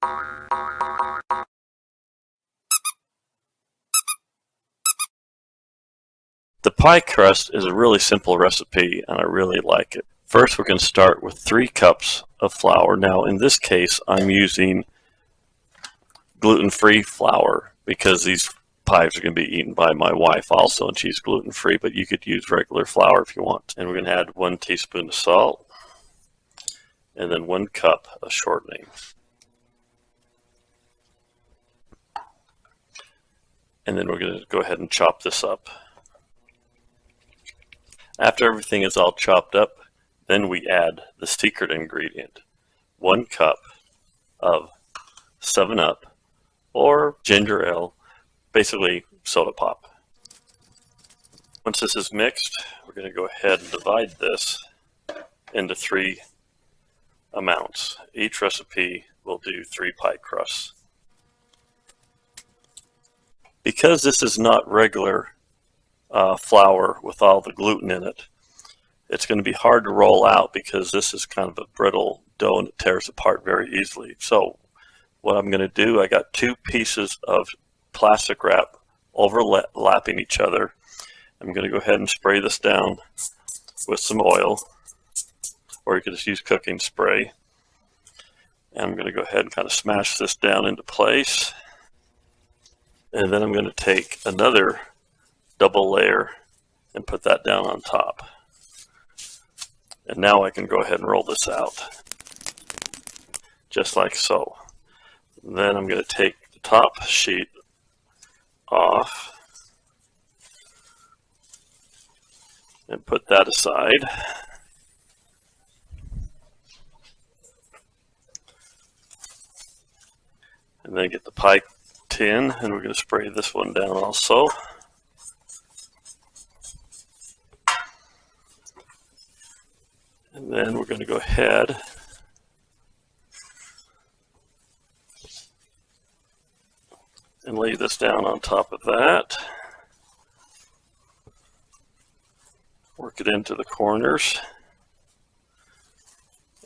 The pie crust is a really simple recipe and I really like it. First we're going to start with 3 cups of flour. Now in this case I'm using gluten-free flour because these pies are going to be eaten by my wife also, and she's gluten-free, but you could use regular flour if you want. And we're going to add 1 teaspoon of salt and then 1 cup of shortening. And then we're going to go ahead and chop this up. After everything is all chopped up, then we add the secret ingredient, 1 cup of 7-Up or ginger ale, basically soda pop. Once this is mixed, we're going to go ahead and divide this into 3 amounts. Each recipe will do 3 pie crusts. Because this is not regular flour with all the gluten in it, it's going to be hard to roll out because this is kind of a brittle dough and it tears apart very easily. So what I'm going to do, I got 2 pieces of plastic wrap overlapping each other. I'm going to go ahead and spray this down with some oil, or you could just use cooking spray. And I'm going to go ahead and kind of smash this down into place. And then I'm going to take another double layer and put that down on top. And now I can go ahead and roll this out, just like so. Then I'm going to take the top sheet off and put that aside. And then get the pie tin, and we're going to spray this one down also. And then we're going to go ahead and lay this down on top of that. Work it into the corners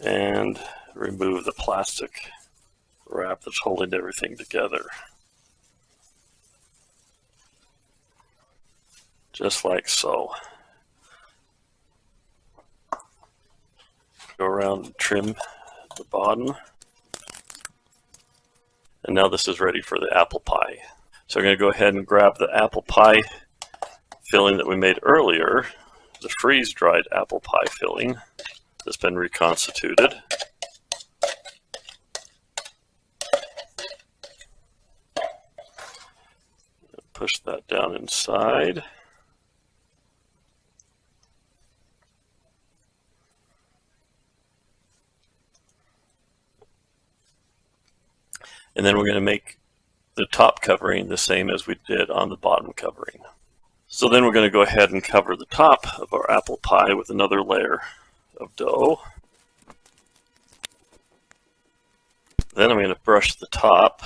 and remove the plastic wrap that's holding everything together. Just like so. Go around and trim the bottom. And now this is ready for the apple pie. So I'm going to go ahead and grab the apple pie filling that we made earlier, the freeze-dried apple pie filling that's been reconstituted. Push that down inside. And then we're going to make the top covering the same as we did on the bottom covering. So then we're going to go ahead and cover the top of our apple pie with another layer of dough. Then I'm going to brush the top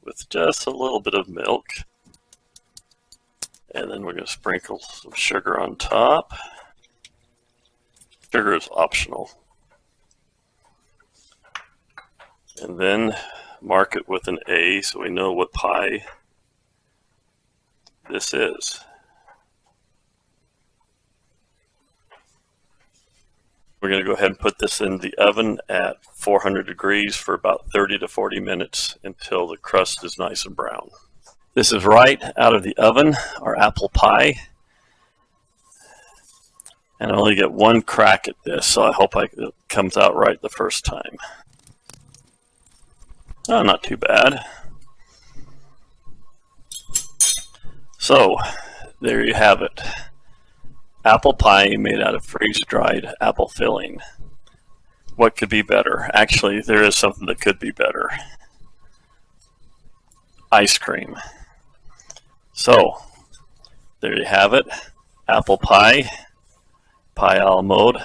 with just a little bit of milk. And then we're going to sprinkle some sugar on top. Sugar is optional. And then mark it with an A so we know what pie this is. We're going to go ahead and put this in the oven at 400 degrees for about 30 to 40 minutes until the crust is nice and brown. This is right out of the oven, our apple pie. And I only get 1 crack at this, so I hope it comes out right the first time. Oh, not too bad. So, there you have it. Apple pie made out of freeze-dried apple filling. What could be better? Actually, there is something that could be better. Ice cream. So, there you have it. Apple pie. Pie a la mode.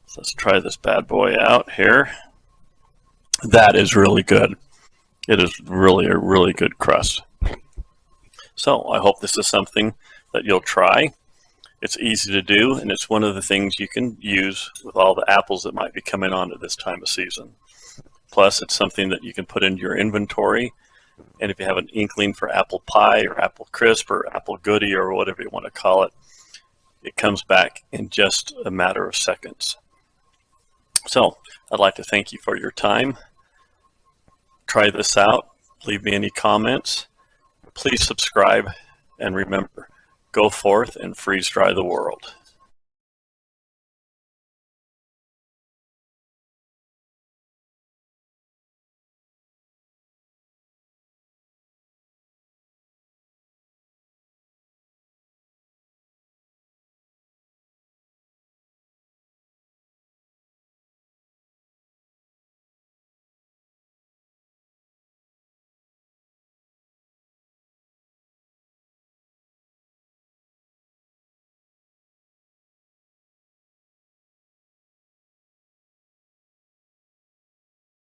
So let's try this bad boy out here. That is really good. It is really a really good crust. So I hope this is something that you'll try. It's easy to do, and it's one of the things you can use with all the apples that might be coming on at this time of season. Plus, it's something that you can put into your inventory. And if you have an inkling for apple pie or apple crisp or apple goodie or whatever you want to call it, it comes back in just a matter of seconds. So I'd like to thank you for your time. Try this out. Leave me any comments. Please subscribe. And remember, go forth and freeze dry the world.